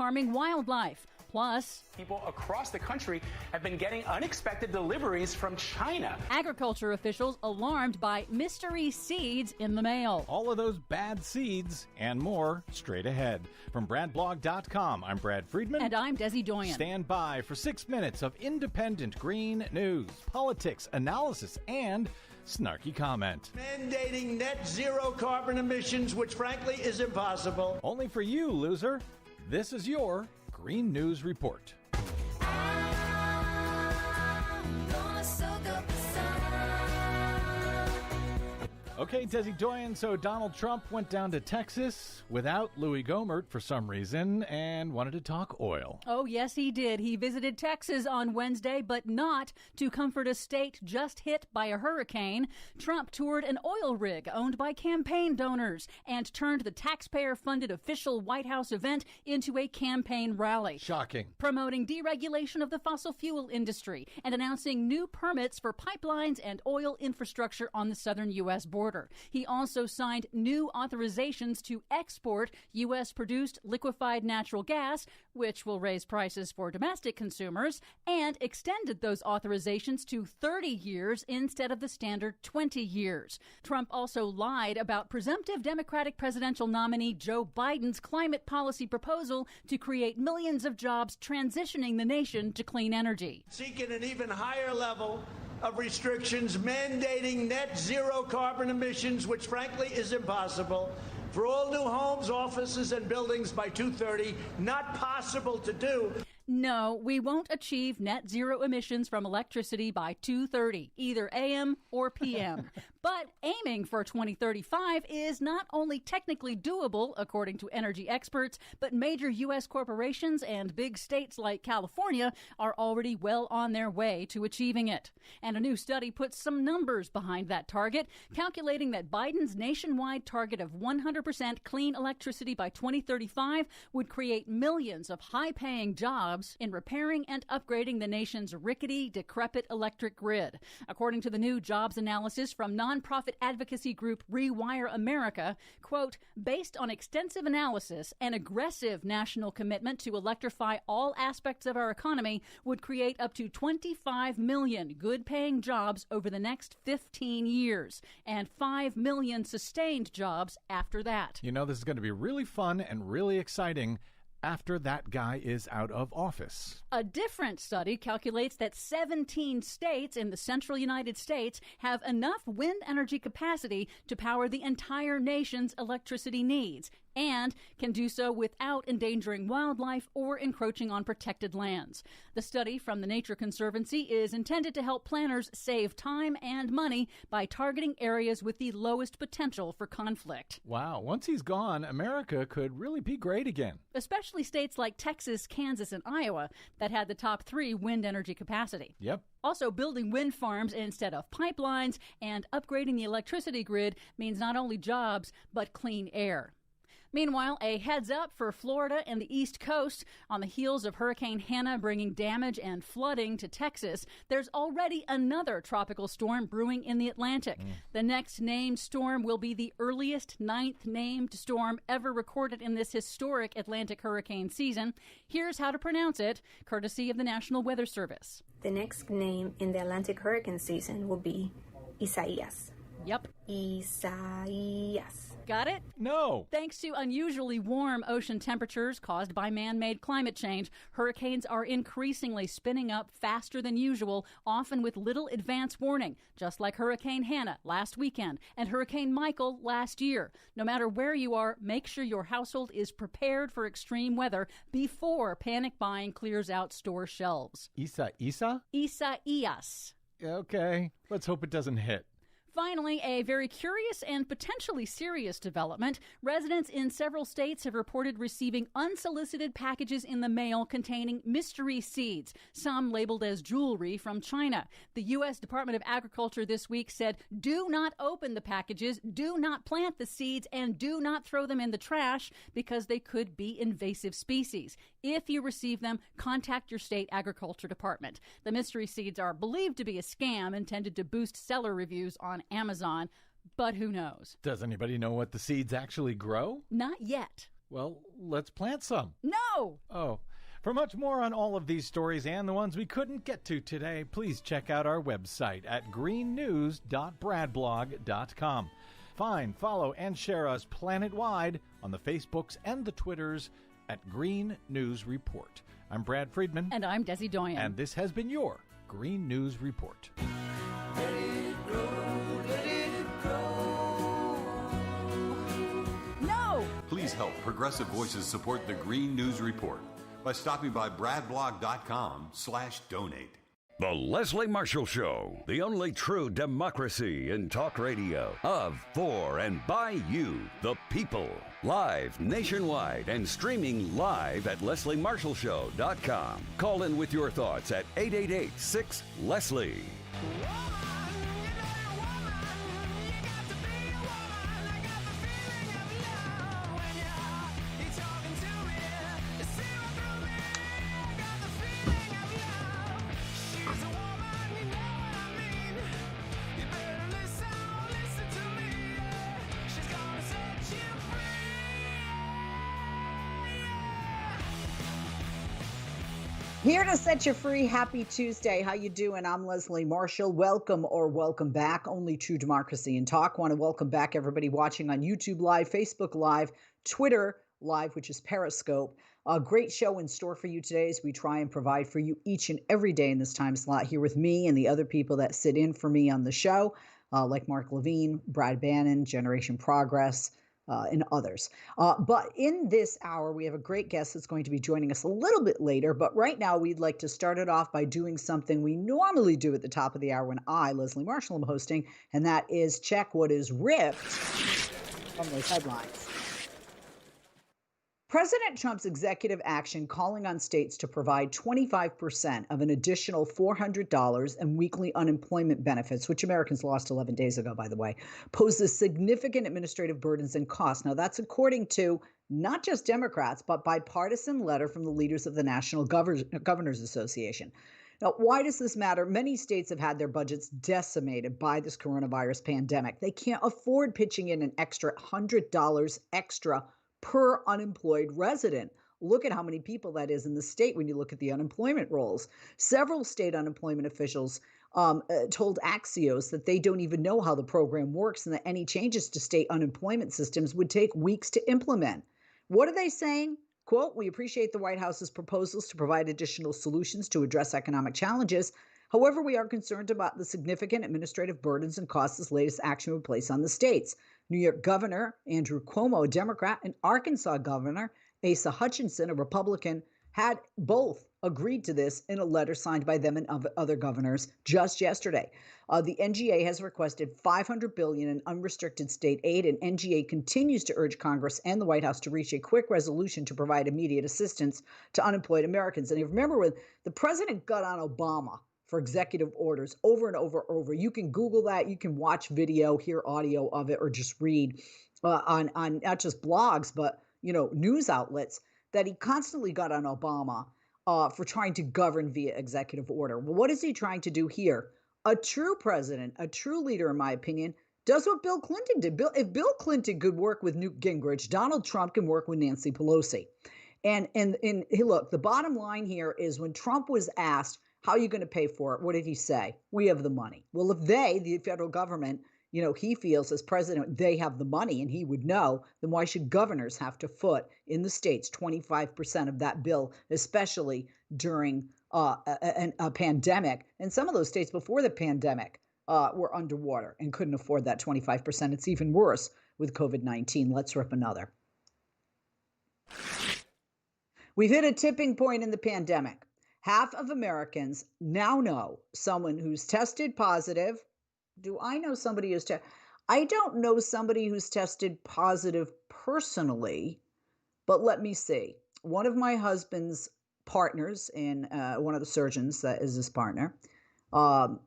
harming wildlife. Plus, people across the country have been getting unexpected deliveries from China. Agriculture officials alarmed by mystery seeds in the mail. All of those bad seeds and more straight ahead. From BradBlog.com, I'm Brad Friedman. And I'm Desi Doyen. Stand by for 6 minutes of independent green news, politics, analysis, and snarky comment. Mandating net zero carbon emissions, which frankly is impossible. Only for you, loser. This is your Green News Report. Okay, Desi Doyen, so Donald Trump went down to Texas without Louis Gohmert for some reason and wanted to talk oil. Oh, yes, he did. He visited Texas on Wednesday, but not to comfort a state just hit by a hurricane. Trump toured an oil rig owned by campaign donors and turned the taxpayer-funded official White House event into a campaign rally. Shocking. Promoting deregulation of the fossil fuel industry and announcing new permits for pipelines and oil infrastructure on the southern U.S. border. He also signed new authorizations to export U.S.-produced liquefied natural gas, which will raise prices for domestic consumers, and extended those authorizations to 30 years instead of the standard 20 years. Trump also lied about presumptive Democratic presidential nominee Joe Biden's climate policy proposal to create millions of jobs transitioning the nation to clean energy. Seeking an even higher level of restrictions mandating net zero carbon emissions, which frankly is impossible. For all new homes, offices, and buildings by 2030, not possible to do. No, we won't achieve net zero emissions from electricity by 2030, either AM or PM. But aiming for 2035 is not only technically doable, according to energy experts, but major U.S. corporations and big states like California are already well on their way to achieving it. And a new study puts some numbers behind that target, calculating that Biden's nationwide target of 100% clean electricity by 2035 would create millions of high-paying jobs in repairing and upgrading the nation's rickety, decrepit electric grid. According to the new jobs analysis from nonprofit advocacy group Rewire America, quote, based on extensive analysis, an aggressive national commitment to electrify all aspects of our economy would create up to 25 million good-paying jobs over the next 15 years, and 5 million sustained jobs after that. You know, this is going to be really fun and really exciting after that guy is out of office. A different study calculates that 17 states in the central United States have enough wind energy capacity to power the entire nation's electricity needs, and can do so without endangering wildlife or encroaching on protected lands. The study from the Nature Conservancy is intended to help planners save time and money by targeting areas with the lowest potential for conflict. Wow, once he's gone, America could really be great again. Especially states like Texas, Kansas, and Iowa that had the top 3 wind energy capacity. Yep. Also, building wind farms instead of pipelines and upgrading the electricity grid means not only jobs, but clean air. Meanwhile, a heads up for Florida and the East Coast. On the heels of Hurricane Hannah bringing damage and flooding to Texas, there's already another tropical storm brewing in the Atlantic. The next named storm will be the earliest 9th named storm ever recorded in this historic Atlantic hurricane season. Here's how to pronounce it, courtesy of the National Weather Service. The next name in the Atlantic hurricane season will be Isaias. Yep. Isaias. Got it? No. Thanks to unusually warm ocean temperatures caused by man-made climate change, hurricanes are increasingly spinning up faster than usual, often with little advance warning, just like Hurricane Hannah last weekend and Hurricane Michael last year. No matter where you are, make sure your household is prepared for extreme weather before panic buying clears out store shelves. Isaias. Okay, let's hope it doesn't hit. Finally, a very curious and potentially serious development. Residents in several states have reported receiving unsolicited packages in the mail containing mystery seeds, some labeled as jewelry from China. The U.S. Department of Agriculture this week said, do not open the packages, do not plant the seeds, and do not throw them in the trash because they could be invasive species. If you receive them, contact your state agriculture department. The mystery seeds are believed to be a scam intended to boost seller reviews on Amazon, but who knows? Does anybody know what the seeds actually grow? Not yet. Well, let's plant some. No! Oh. For much more on all of these stories and the ones we couldn't get to today, please check out our website at greennews.bradblog.com. Find, follow, and share us planet-wide on the Facebooks and the Twitters at Green News Report. I'm Brad Friedman. And I'm Desi Doyen. And this has been your Green News Report. Let it grow, let it grow. No! Please help Progressive Voices support the Green News Report by stopping by bradblog.com/donate. The Leslie Marshall Show, the only true democracy in talk radio. Of, for, and by you, the people. Live nationwide and streaming live at lesliemarshallshow.com. Call in with your thoughts at 888-6-LESLIE. Here to set you free. Happy Tuesday. How you doing? I'm Leslie Marshall. Welcome or welcome back. Only true democracy and talk. Want to welcome back everybody watching on YouTube Live, Facebook Live, Twitter Live, which is Periscope. A great show in store for you today as we try and provide for you each and every day in this time slot here with me and the other people that sit in for me on the show, like Mark Levine, Brad Bannon, Generation Progress, and others. But in this hour, we have a great guest that's going to be joining us a little bit later. But right now, we'd like to start it off by doing something we normally do at the top of the hour when I, Leslie Marshall, am hosting, and that is check what is ripped from those headlines. President Trump's executive action calling on states to provide 25% of an additional $400 in weekly unemployment benefits, which Americans lost 11 days ago, by the way, poses significant administrative burdens and costs. Now, that's according to not just Democrats, but bipartisan letter from the leaders of the National Governors Association. Now, why does this matter? Many states have had their budgets decimated by this coronavirus pandemic. They can't afford pitching in an extra $100 extra per unemployed resident. Look at how many people that is in the state when you look at the unemployment rolls. Several state unemployment officials told Axios that they don't even know how the program works and that any changes to state unemployment systems would take weeks to implement. What are they saying? Quote, "We appreciate the White House's proposals to provide additional solutions to address economic challenges. However, we are concerned about the significant administrative burdens and costs this latest action would place on the states." New York Governor Andrew Cuomo, a Democrat, and Arkansas Governor Asa Hutchinson, a Republican, had both agreed to this in a letter signed by them and other governors just yesterday. The NGA has requested $500 billion in unrestricted state aid, and NGA continues to urge Congress and the White House to reach a quick resolution to provide immediate assistance to unemployed Americans. And you remember when the president got on Obama for executive orders over and over. You can Google that. You can watch video, hear audio of it, or just read on not just blogs, but, news outlets that he constantly got on Obama for trying to govern via executive order. Well, what is he trying to do here? A true president, a true leader, in my opinion, does what Bill Clinton did. If Bill Clinton could work with Newt Gingrich, Donald Trump can work with Nancy Pelosi. And look, the bottom line here is when Trump was asked, how are you going to pay for it? What did he say? We have the money. Well, if the federal government, he feels as president, they have the money and he would know, then why should governors have to foot in the states 25% of that bill, especially during a pandemic? And some of those states before the pandemic were underwater and couldn't afford that 25%. It's even worse with COVID-19. Let's rip another. We've hit a tipping point in the pandemic. Half of Americans now know someone who's tested positive. Do I know somebody who's tested? I don't know somebody who's tested positive personally, but let me see. One of my husband's partners in one of the surgeons that is his partner,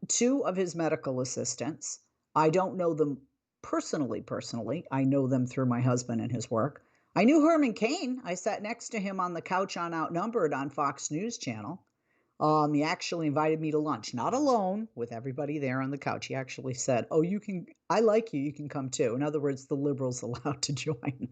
two of his medical assistants. I don't know them personally. I know them through my husband and his work. I knew Herman Cain. I sat next to him on the couch on Outnumbered on Fox News Channel. He actually invited me to lunch, not alone, with everybody there on the couch. He actually said, "Oh, I like you. You can come too." In other words, the liberals allowed to join.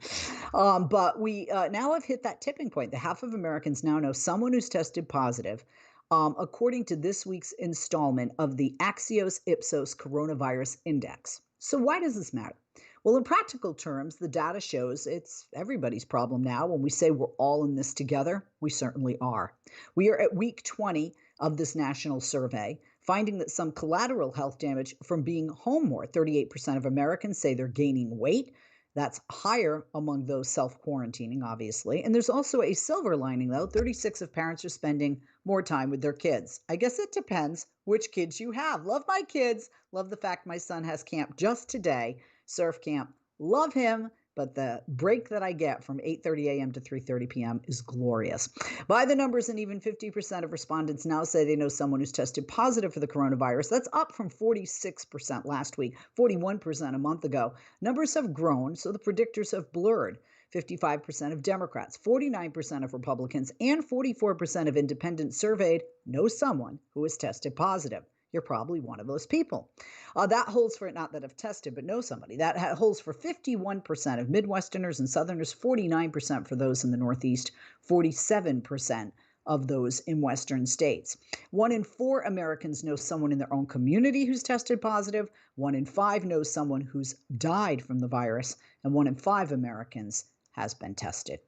But we now have hit that tipping point. The half of Americans now know someone who's tested positive, according to this week's installment of the Axios Ipsos Coronavirus Index. So why does this matter? Well, in practical terms, the data shows it's everybody's problem now. When we say we're all in this together, we certainly are. We are at week 20 of this national survey, finding that some collateral health damage from being home more. 38% of Americans say they're gaining weight. That's higher among those self-quarantining, obviously. And there's also a silver lining, though. 36 of parents are spending more time with their kids. I guess it depends which kids you have. Love my kids. Love the fact my son has camp just today. Surf camp. Love him, but the break that I get from 8:30 a.m. to 3:30 p.m. is glorious. By the numbers, and even 50% of respondents now say they know someone who's tested positive for the coronavirus. That's up from 46% last week, 41% a month ago. Numbers have grown, so the predictors have blurred. 55% of Democrats, 49% of Republicans, and 44% of independents surveyed know someone who has tested positive. You're probably one of those people. That holds for, not that have tested, but know somebody. That holds for 51% of Midwesterners and Southerners, 49% for those in the Northeast, 47% of those in Western states. 1 in 4 Americans know someone in their own community who's tested positive. 1 in 5 knows someone who's died from the virus, and 1 in 5 Americans has been tested.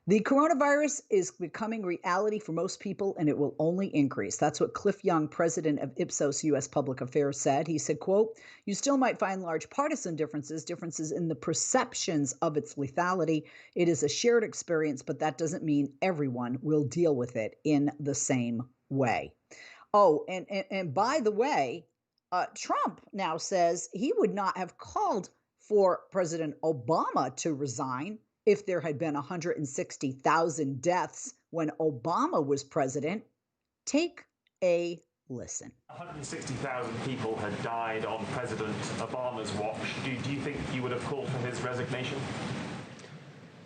The coronavirus is becoming reality for most people, and it will only increase. That's what Cliff Young, president of Ipsos U.S. Public Affairs, said. He said, quote, "You still might find large partisan differences in the perceptions of its lethality. It is a shared experience, but that doesn't mean everyone will deal with it in the same way." Oh, and by the way, Trump now says he would not have called for President Obama to resign if there had been 160,000 deaths when Obama was president. Take a listen. 160,000 people had died on President Obama's watch. Do you think you would have called for his resignation?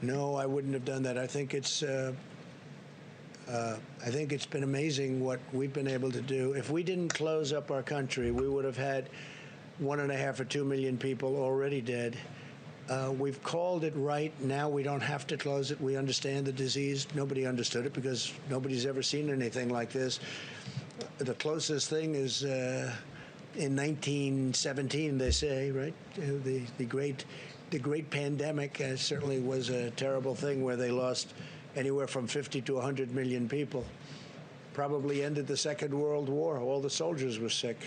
No, I wouldn't have done that. I think it's been amazing what we've been able to do. If we didn't close up our country, we would have had 1.5 or 2 million people already dead. We've called it right. Now we don't have to close it. We understand the disease. Nobody understood it because nobody's ever seen anything like this. The closest thing is in 1917, they say, right? The great pandemic certainly was a terrible thing where they lost anywhere from 50 to 100 million people. Probably ended the Second World War. All the soldiers were sick.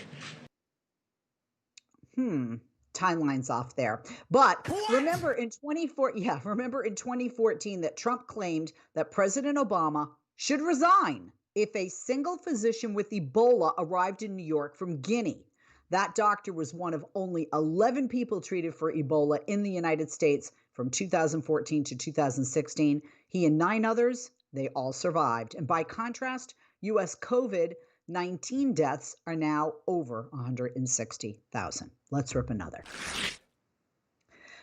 Timeline's off there. But remember in 2014 that Trump claimed that President Obama should resign if a single physician with Ebola arrived in New York from Guinea. That doctor was one of only 11 people treated for Ebola in the United States from 2014 to 2016. He and 9 others, they all survived. And by contrast, U.S. COVID-19 deaths are now over 160,000. Let's rip another.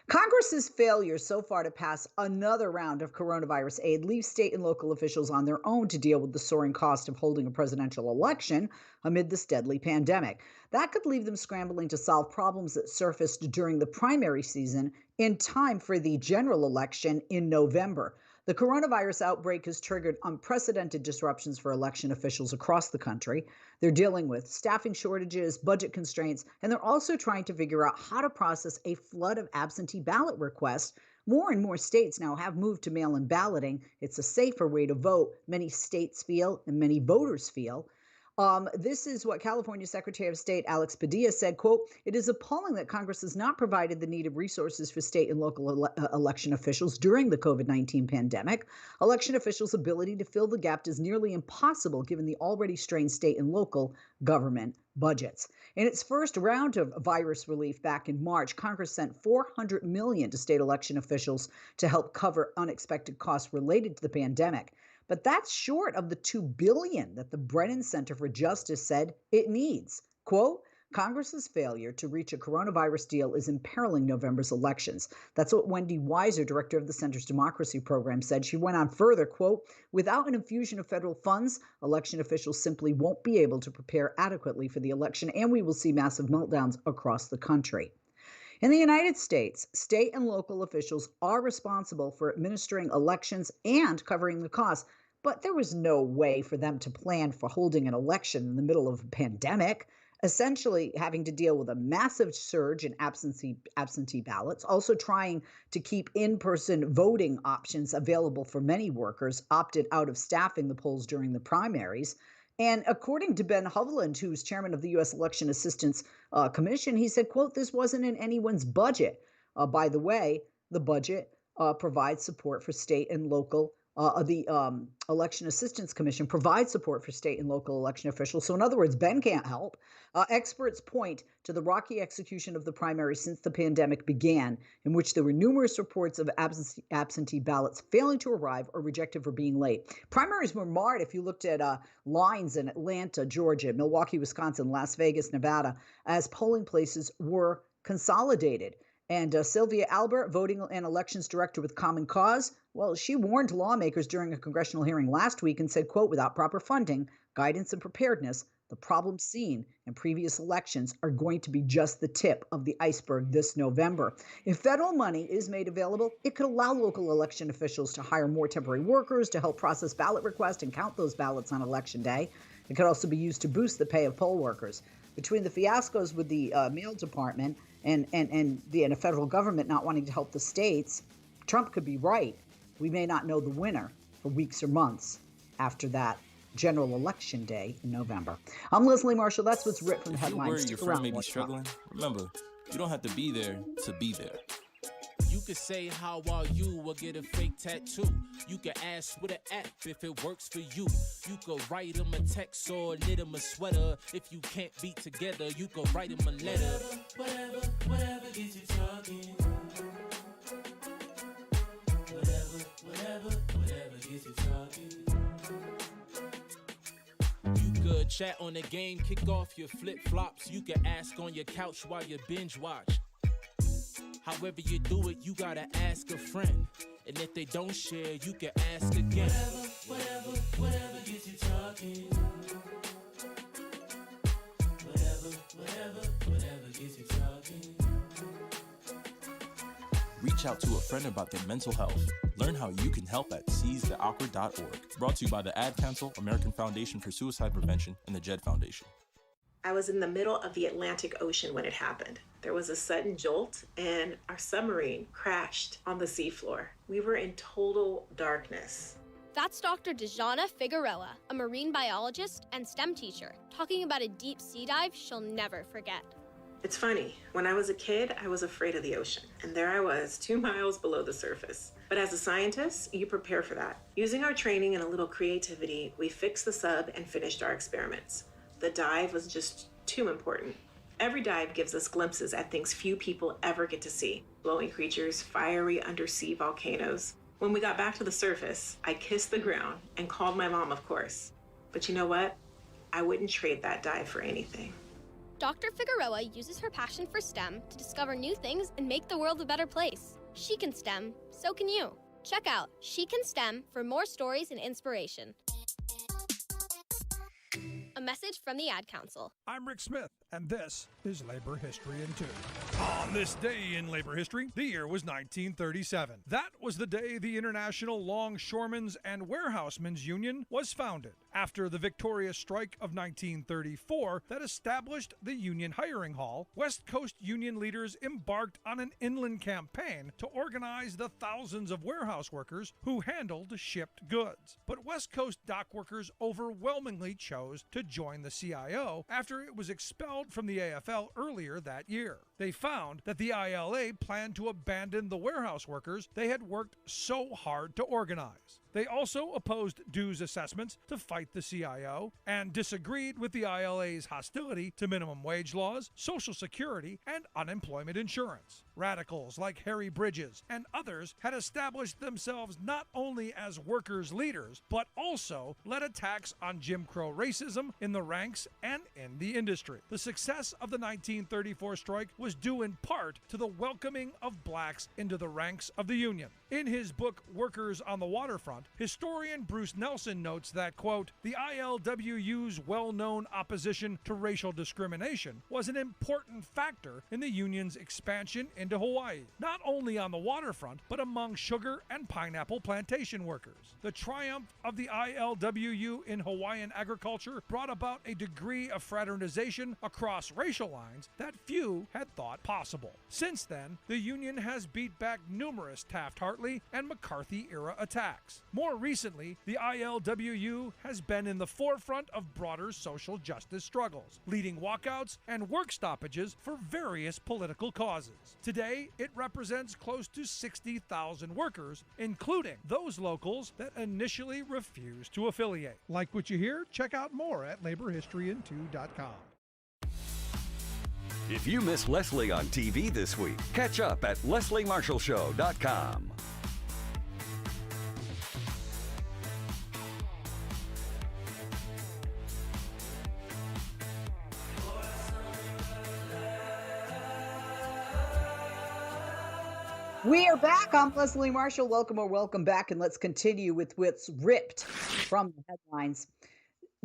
Congress's failure so far to pass another round of coronavirus aid leaves state and local officials on their own to deal with the soaring cost of holding a presidential election amid this deadly pandemic. That could leave them scrambling to solve problems that surfaced during the primary season in time for the general election in November. The coronavirus outbreak has triggered unprecedented disruptions for election officials across the country. They're dealing with staffing shortages, budget constraints, and they're also trying to figure out how to process a flood of absentee ballot requests. More and more states now have moved to mail-in balloting. It's a safer way to vote, many states feel, and many voters feel. This is what California Secretary of State Alex Padilla said, quote, "It is appalling that Congress has not provided the needed resources for state and local election officials during the COVID-19 pandemic. Election officials' ability to fill the gap is nearly impossible given the already strained state and local government budgets." In its first round of virus relief back in March, Congress sent $400 million to state election officials to help cover unexpected costs related to the pandemic. But that's short of the $2 billion that the Brennan Center for Justice said it needs. Quote, Congress's failure to reach a coronavirus deal is imperiling November's elections. That's what Wendy Weiser, director of the Center's Democracy Program, said. She went on further, quote, without an infusion of federal funds, election officials simply won't be able to prepare adequately for the election, and we will see massive meltdowns across the country. In the United States, state and local officials are responsible for administering elections and covering the costs, but there was no way for them to plan for holding an election in the middle of a pandemic, essentially having to deal with a massive surge in absentee ballots, also trying to keep in-person voting options available for many workers opted out of staffing the polls during the primaries. And according to Ben Hovland, who's chairman of the U.S. Election Assistance Commission, he said, quote, this wasn't in anyone's budget. By the way, the budget provides support for state and local. The Election Assistance Commission provides support for state and local election officials. So in other words, Ben can't help. Experts point to the rocky execution of the primary since the pandemic began, in which there were numerous reports of absentee ballots failing to arrive or rejected for being late. Primaries were marred if you looked at lines in Atlanta, Georgia, Milwaukee, Wisconsin, Las Vegas, Nevada, as polling places were consolidated. And Sylvia Albert, voting and elections director with Common Cause, well, she warned lawmakers during a congressional hearing last week and said, quote, without proper funding, guidance and preparedness, the problems seen in previous elections are going to be just the tip of the iceberg this November. If federal money is made available, it could allow local election officials to hire more temporary workers to help process ballot requests and count those ballots on Election Day. It could also be used to boost the pay of poll workers. Between the fiascos with the mail department and the federal government not wanting to help the states, Trump could be right. We may not know the winner for weeks or months after that general election day in November. I'm Leslie Marshall. That's what's ripped from the headlines. If you worry your friend may be struggling, remember, you don't have to be there to be there. You could say, how are you, or get a fake tattoo. You could ask with an app if it works for you. You could write them a text or knit them a sweater. If you can't be together, you could write them a letter. Whatever gets you talking. Whatever gets you talking. You could chat on the game, kick off your flip-flops. You could ask on your couch while you binge watch. However you do it, you gotta ask a friend. And if they don't share, you can ask again. Whatever gets you talking. Whatever gets you talking. Reach out to a friend about their mental health. Learn how you can help at seizetheawkward.org. Brought to you by the Ad Council, American Foundation for Suicide Prevention, and the JED Foundation. I was in the middle of the Atlantic Ocean when it happened. There was a sudden jolt and our submarine crashed on the seafloor. We were in total darkness. That's Dr. Dejana Figueroa, a marine biologist and STEM teacher, talking about a deep sea dive she'll never forget. It's funny, when I was a kid, I was afraid of the ocean, and there I was, 2 miles below the surface. But as a scientist, you prepare for that. Using our training and a little creativity, we fixed the sub and finished our experiments. The dive was just too important. Every dive gives us glimpses at things few people ever get to see. Glowing creatures, fiery undersea volcanoes. When we got back to the surface, I kissed the ground and called my mom, of course. But you know what? I wouldn't trade that dive for anything. Dr. Figueroa uses her passion for STEM to discover new things and make the world a better place. She can STEM, so can you. Check out She Can STEM for more stories and inspiration. A message from the Ad Council. I'm Rick Smith, and this is Labor History in 2. On this day in labor history, the year was 1937. That was the day the International Longshoremen's and Warehousemen's Union was founded, after the victorious strike of 1934 that established the Union Hiring Hall. West Coast Union leaders embarked on an inland campaign to organize the thousands of warehouse workers who handled shipped goods. But West Coast dock workers overwhelmingly chose to join the CIO after it was expelled from the AFL earlier that year. They found that the ILA planned to abandon the warehouse workers they had worked so hard to organize. They also opposed dues assessments to fight the CIO and disagreed with the ILA's hostility to minimum wage laws, Social Security, and unemployment insurance. Radicals like Harry Bridges and others had established themselves not only as workers' leaders, but also led attacks on Jim Crow racism in the ranks and in the industry. The success of the 1934 strike was due in part to the welcoming of blacks into the ranks of the Union. In his book, Workers on the Waterfront, historian Bruce Nelson notes that, quote, the ILWU's well-known opposition to racial discrimination was an important factor in the Union's expansion into Hawaii, not only on the waterfront, but among sugar and pineapple plantation workers. The triumph of the ILWU in Hawaiian agriculture brought about a degree of fraternization across racial lines that few had thought possible. Since then, the Union has beat back numerous Taft-Hartley and McCarthy-era attacks. More recently, the ILWU has been in the forefront of broader social justice struggles, leading walkouts and work stoppages for various political causes. Today, it represents close to 60,000 workers, including those locals that initially refused to affiliate. Like what you hear? Check out more at laborhistoryin2.com. If you miss Leslie on TV this week, catch up at lesliemarshallshow.com. We are back. I'm Leslie Marshall. Welcome back, and let's continue with what's ripped from the headlines.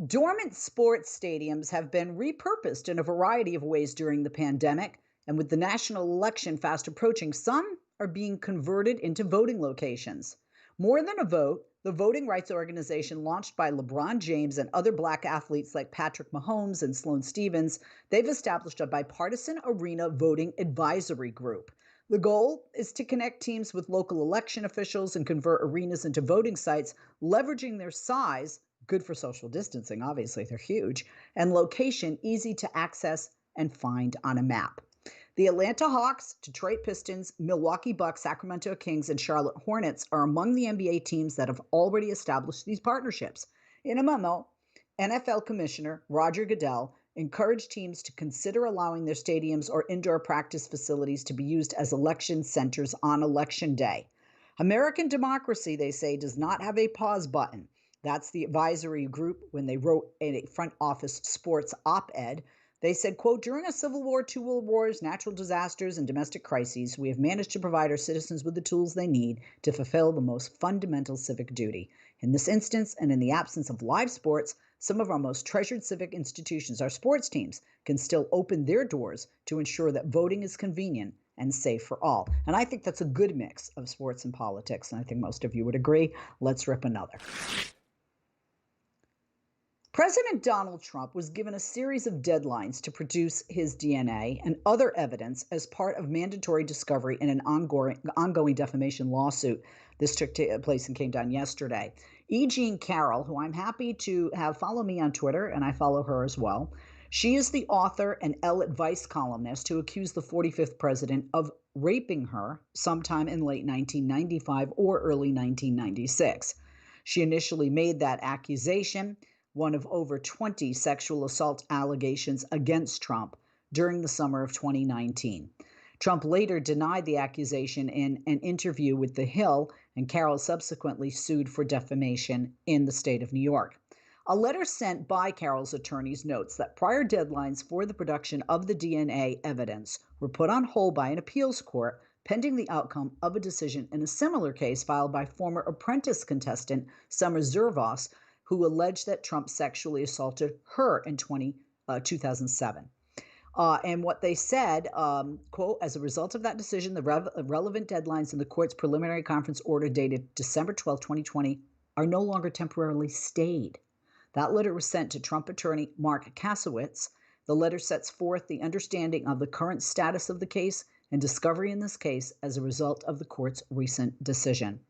Dormant sports stadiums have been repurposed in a variety of ways during the pandemic, and with the national election fast approaching, some are being converted into voting locations. More Than a Vote, the voting rights organization launched by LeBron James and other black athletes like Patrick Mahomes and Sloane Stephens, they've established a bipartisan arena voting advisory group. The goal is to connect teams with local election officials and convert arenas into voting sites, leveraging their size, good for social distancing, obviously they're huge, and location easy to access and find on a map. The Atlanta Hawks, Detroit Pistons, Milwaukee Bucks, Sacramento Kings, and Charlotte Hornets are among the NBA teams that have already established these partnerships. In a memo, NFL Commissioner Roger Goodell encourage teams to consider allowing their stadiums or indoor practice facilities to be used as election centers on Election Day. American democracy, they say, does not have a pause button. That's the advisory group when they wrote a front office sports op-ed. They said, quote, during a civil war, 2 world wars, natural disasters, and domestic crises, we have managed to provide our citizens with the tools they need to fulfill the most fundamental civic duty. In this instance, and in the absence of live sports, some of our most treasured civic institutions, our sports teams, can still open their doors to ensure that voting is convenient and safe for all. And I think that's a good mix of sports and politics, and I think most of you would agree. Let's rip another. President Donald Trump was given a series of deadlines to produce his DNA and other evidence as part of mandatory discovery in an ongoing defamation lawsuit. This took place and came down yesterday. E. Jean Carroll, who I'm happy to have follow me on Twitter, and I follow her as well. She is the author and Elle Advice columnist who accused the 45th president of raping her sometime in late 1995 or early 1996. She initially made that accusation, one of over 20 sexual assault allegations against Trump during the summer of 2019. Trump later denied the accusation in an interview with The Hill, and Carroll subsequently sued for defamation in the state of New York. A letter sent by Carroll's attorneys notes that prior deadlines for the production of the DNA evidence were put on hold by an appeals court pending the outcome of a decision in a similar case filed by former Apprentice contestant Summer Zervos, who alleged that Trump sexually assaulted her in 2007. And what they said, quote, as a result of that decision, the relevant deadlines in the court's preliminary conference order dated December 12, 2020 are no longer temporarily stayed. That letter was sent to Trump attorney Mark Kasowitz. The letter sets forth the understanding of the current status of the case and discovery in this case as a result of the court's recent decision.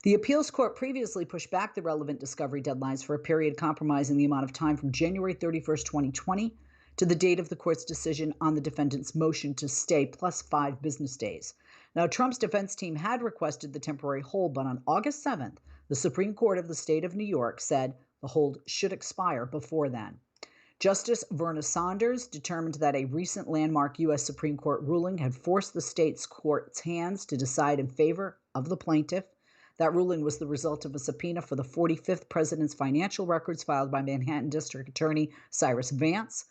The appeals court previously pushed back the relevant discovery deadlines for a period compromising the amount of time from January 31st, 2020 to the date of the court's decision on the defendant's motion to stay plus 5 business days. Now, Trump's defense team had requested the temporary hold, but on August 7th, the Supreme Court of the state of New York said the hold should expire before then. Justice Verna Saunders determined that a recent landmark U.S. Supreme Court ruling had forced the state's court's hands to decide in favor of the plaintiff. That ruling was the result of a subpoena for the 45th president's financial records filed by Manhattan District Attorney Cyrus Vance.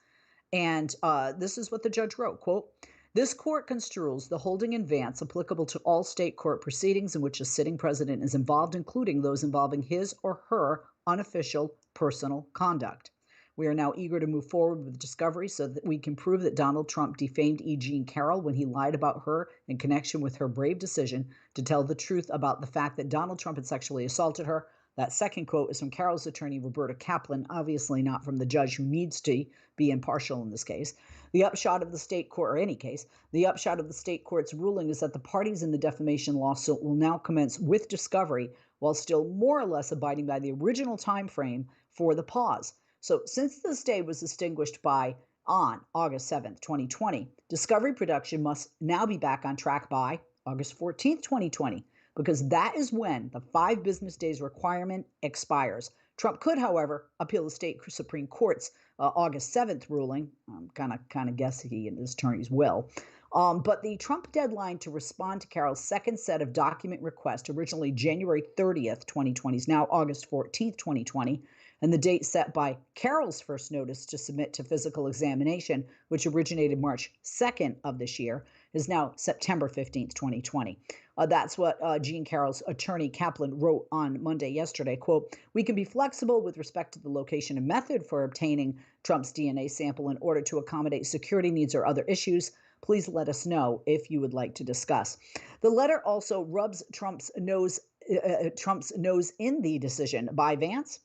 And this is what the judge wrote, quote, "This court construes the holding in Vance applicable to all state court proceedings in which a sitting president is involved, including those involving his or her unofficial personal conduct. We are now eager to move forward with discovery so that we can prove that Donald Trump defamed E. Jean Carroll when he lied about her in connection with her brave decision to tell the truth about the fact that Donald Trump had sexually assaulted her." That second quote is from Carroll's attorney, Roberta Kaplan, obviously not from the judge who needs to be impartial in this case. The upshot of the state court, or any case, the upshot of the state court's ruling is that the parties in the defamation lawsuit will now commence with discovery while still more or less abiding by the original time frame for the pause. So since the stay was extinguished on August 7th, 2020, discovery production must now be back on track by August 14th, 2020, because that is when the 5 business days requirement expires. Trump could, however, appeal the state Supreme Court's August 7th ruling. I'm kind of guess he and his attorneys will. But the Trump deadline to respond to Carroll's second set of document requests, originally January 30th, 2020, is now August 14th, 2020. And the date set by Carroll's first notice to submit to physical examination, which originated March 2nd of this year, is now September 15th, 2020. That's what Jean Carroll's attorney Kaplan wrote on Monday yesterday. Quote, "We can be flexible with respect to the location and method for obtaining Trump's DNA sample in order to accommodate security needs or other issues. Please let us know if you would like to discuss." The letter also rubs Trump's nose in the decision by Vance.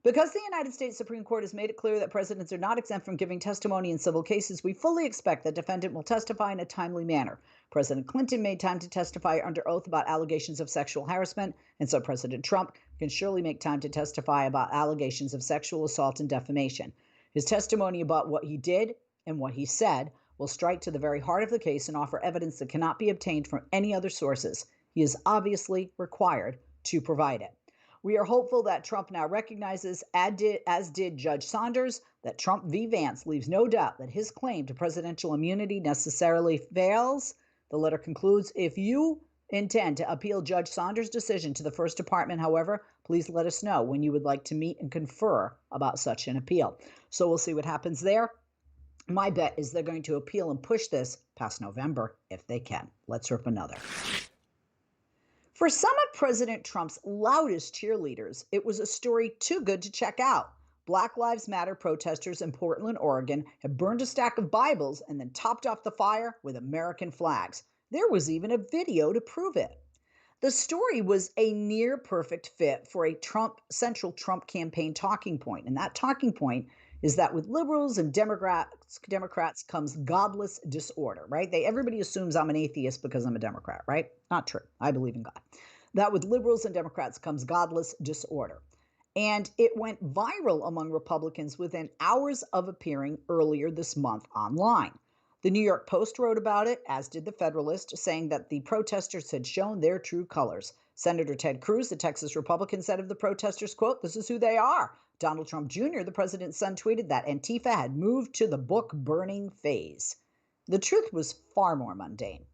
"Because the United States Supreme Court has made it clear that presidents are not exempt from giving testimony in civil cases, we fully expect the defendant will testify in a timely manner. President Clinton made time to testify under oath about allegations of sexual harassment, and so President Trump can surely make time to testify about allegations of sexual assault and defamation. His testimony about what he did and what he said will strike to the very heart of the case and offer evidence that cannot be obtained from any other sources. He is obviously required to provide it. We are hopeful that Trump now recognizes, as did Judge Saunders, that Trump v. Vance leaves no doubt that his claim to presidential immunity necessarily fails." The letter concludes, "If you intend to appeal Judge Saunders' decision to the First Department, however, please let us know when you would like to meet and confer about such an appeal." So we'll see what happens there. My bet is they're going to appeal and push this past November if they can. Let's rip another. For some of President Trump's loudest cheerleaders, it was a story too good to check out. Black Lives Matter protesters in Portland, Oregon, have burned a stack of Bibles and then topped off the fire with American flags. There was even a video to prove it. The story was a near perfect fit for a central Trump campaign talking point, and that talking point is that with liberals and Democrats comes godless disorder, right? Everybody assumes I'm an atheist because I'm a Democrat, right? Not true. I believe in God. That with liberals and Democrats comes godless disorder. And it went viral among Republicans within hours of appearing earlier this month online. The New York Post wrote about it, as did the Federalist, saying that the protesters had shown their true colors. Senator Ted Cruz, the Texas Republican, said of the protesters, quote, "This is who they are." Donald Trump Jr., the president's son, tweeted that Antifa had moved to the book-burning phase. The truth was far more mundane.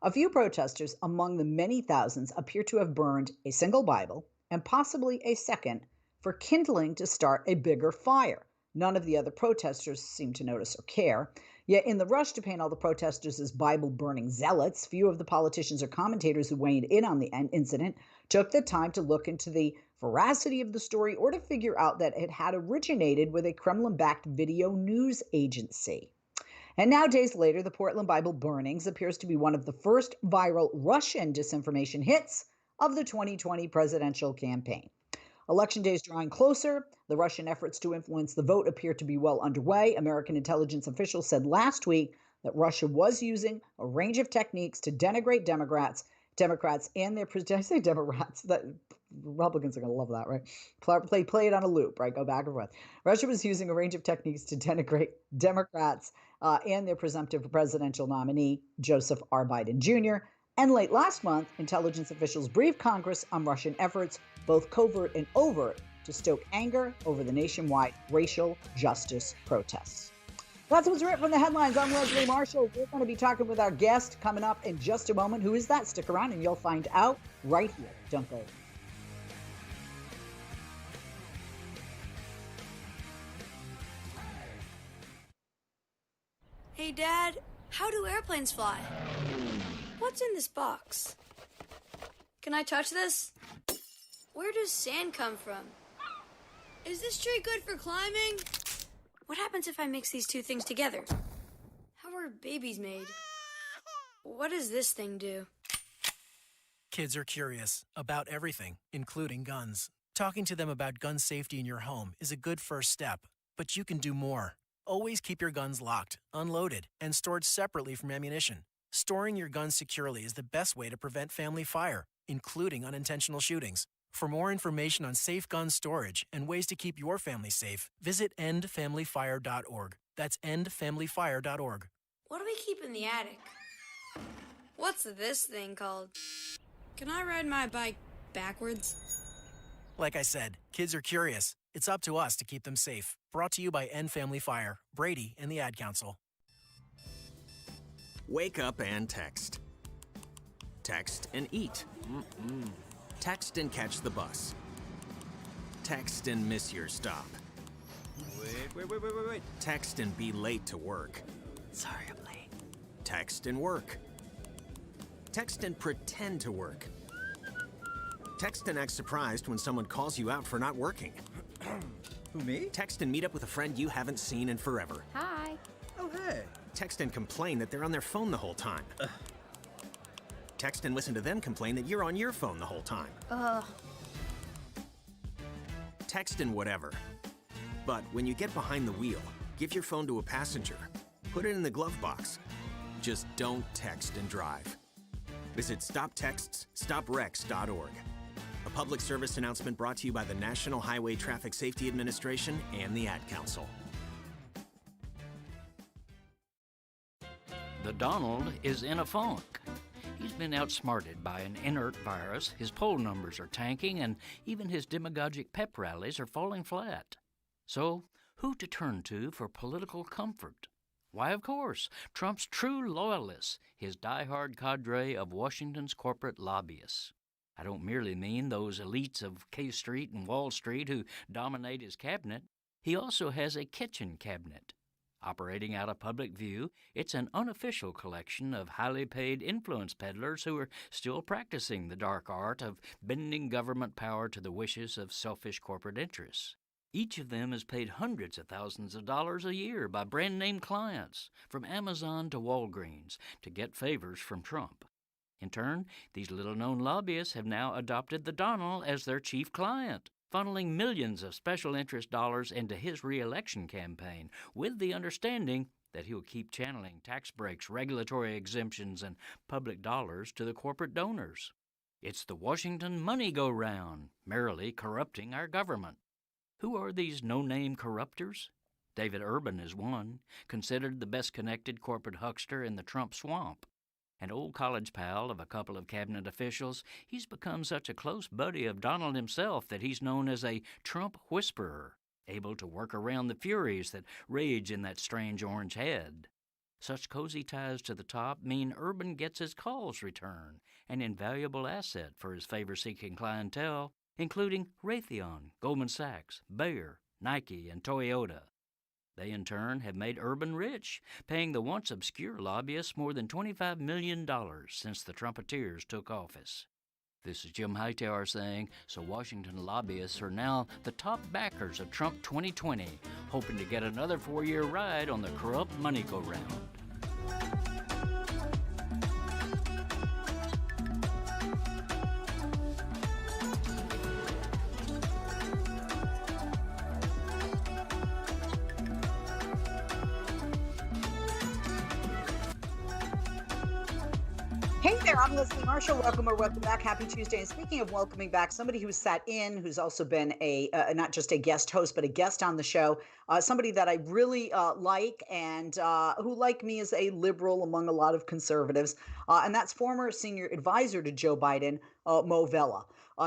A few protesters among the many thousands appear to have burned a single Bible and possibly a second for kindling to start a bigger fire. None of the other protesters seemed to notice or care. Yet in the rush to paint all the protesters as Bible-burning zealots, few of the politicians or commentators who weighed in on the incident took the time to look into the veracity of the story or to figure out that it had originated with a Kremlin-backed video news agency. And now, days later, the Portland Bible burnings appears to be one of the first viral Russian disinformation hits of the 2020 presidential campaign. Election day is drawing closer. The Russian efforts to influence the vote appear to be well underway. American intelligence officials said last week that Russia was using a range of techniques to denigrate Democrats and their, did I say Democrats? That Republicans are going to love that, right? Play it on a loop, right? Go back and forth. Russia was using a range of techniques to denigrate Democrats and their presumptive presidential nominee, Joseph R. Biden Jr. And late last month, intelligence officials briefed Congress on Russian efforts, both covert and overt, to stoke anger over the nationwide racial justice protests. That's what's written from the headlines. I'm Leslie Marshall. We're going to be talking with our guest coming up in just a moment. Who is that? Stick around and you'll find out right here. Don't go. Hey, Dad, how do airplanes fly? What's in this box? Can I touch this? Where does sand come from? Is this tree good for climbing? What happens if I mix these two things together? How are babies made? What does this thing do? Kids are curious about everything, including guns. Talking to them about gun safety in your home is a good first step, but you can do more. Always keep your guns locked, unloaded, and stored separately from ammunition. Storing your guns securely is the best way to prevent family fire, including unintentional shootings. For more information on safe gun storage and ways to keep your family safe, visit endfamilyfire.org. That's endfamilyfire.org. What do we keep in the attic? What's this thing called? Can I ride my bike backwards? Like I said, kids are curious. It's up to us to keep them safe. Brought to you by End Family Fire, Brady, and the Ad Council. Wake up and text. Text and eat. Text and catch the bus. Text and miss your stop. Wait. Text and be late to work. Sorry, I'm late. Text and work. Text and pretend to work. Text and act surprised when someone calls you out for not working. Who, me? Text and meet up with a friend you haven't seen in forever. Hi. Oh, hey. Text and complain that they're on their phone the whole time. Text and listen to them complain that you're on your phone the whole time. Text and whatever. But when you get behind the wheel, give your phone to a passenger. Put it in the glove box. Just don't text and drive. Visit StopTextsStopWrecks.org. A public service announcement brought to you by the National Highway Traffic Safety Administration and the Ad Council. The Donald is in a funk. He's been outsmarted by an inert virus, his poll numbers are tanking, and even his demagogic pep rallies are falling flat. So, who to turn to for political comfort? Why, of course, Trump's true loyalists, his diehard cadre of Washington's corporate lobbyists. I don't merely mean those elites of K Street and Wall Street who dominate his cabinet. He also has a kitchen cabinet. Operating out of public view, it's an unofficial collection of highly paid influence peddlers who are still practicing the dark art of bending government power to the wishes of selfish corporate interests. Each of them is paid hundreds of thousands of dollars a year by brand-name clients, from Amazon to Walgreens, to get favors from Trump. In turn, these little-known lobbyists have now adopted the Donald as their chief client, funneling millions of special interest dollars into his re-election campaign, with the understanding that he'll keep channeling tax breaks, regulatory exemptions, and public dollars to the corporate donors. It's the Washington money go-round, merrily corrupting our government. Who are these no-name corruptors? David Urban is one, considered the best-connected corporate huckster in the Trump swamp. An old college pal of a couple of cabinet officials, he's become such a close buddy of Donald himself that he's known as a Trump whisperer, able to work around the furies that rage in that strange orange head. Such cozy ties to the top mean Urban gets his calls returned, an invaluable asset for his favor-seeking clientele, including Raytheon, Goldman Sachs, Bayer, Nike, and Toyota. They, in turn, have made Urban rich, paying the once obscure lobbyists more than $25 million since the Trumpeteers took office. This is Jim Hightower saying, so Washington lobbyists are now the top backers of Trump 2020, hoping to get another 4-year ride on the corrupt money go-round. Hey there, I'm Leslie Marshall. Welcome back. Happy Tuesday. And speaking of welcoming back, somebody who's sat in, who's also been a not just a guest host, but a guest on the show, somebody that I really like and who, like me, is a liberal among a lot of conservatives. And that's former senior advisor to Joe Biden, Mo Vela.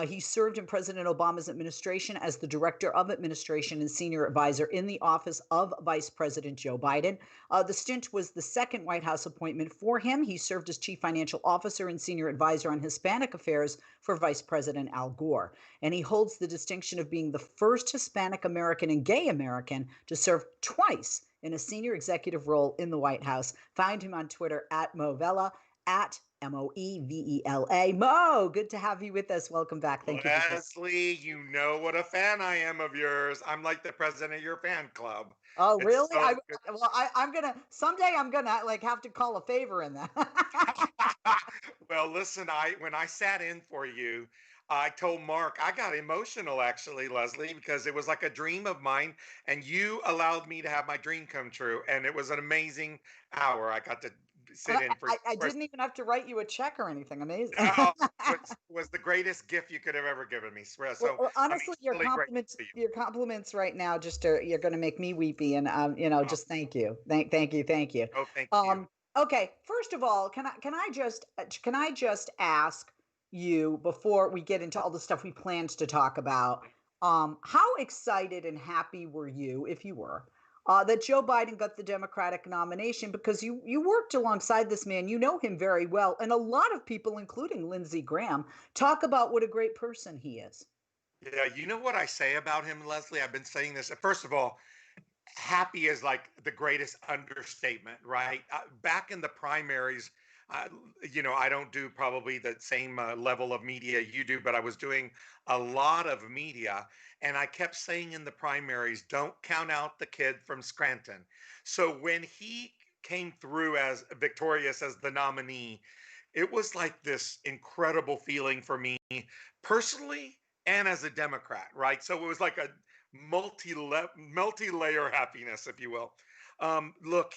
He served in President Obama's administration as the Director of Administration and Senior Advisor in the office of Vice President Joe Biden. The stint was the second White House appointment for him. He served as Chief Financial Officer and Senior Advisor on Hispanic Affairs for Vice President Al Gore. And he holds the distinction of being the first Hispanic American and gay American to serve twice in a senior executive role in the White House. Find him on Twitter at Movella, at Moevela. Mo, good to have you with us. Welcome back. Thank you. Leslie, you know what a fan I am of yours. I'm like the president of your fan club. Oh, It's really? so good. I'm gonna someday. I'm gonna like have to call a favor in that. Well, listen, when I sat in for you, I told Mark I got emotional actually, Leslie, because it was like a dream of mine, and you allowed me to have my dream come true, and it was an amazing hour. I got to sit in for. I didn't even have to write you a check or anything. Amazing. Was the greatest gift you could have ever given me. So, Well, honestly, your really compliments, grateful to your compliments right now, you're going to make me weepy, and just thank you, thank you. Oh, thank you. Okay, first of all, can I just ask you before we get into all the stuff we planned to talk about, how excited and happy were you, if you were, that Joe Biden got the Democratic nomination? Because you worked alongside this man, you know him very well, and a lot of people, including Lindsey Graham, talk about what a great person he is. Yeah, you know what I say about him, Leslie? I've been saying this. First of all, happy is like the greatest understatement, right? Back in the primaries, uh, I don't do probably the same level of media you do, but I was doing a lot of media. And I kept saying in the primaries, don't count out the kid from Scranton. So when he came through as victorious as the nominee, it was like this incredible feeling for me personally and as a Democrat, right? So it was like a multi-layer happiness, if you will. Look,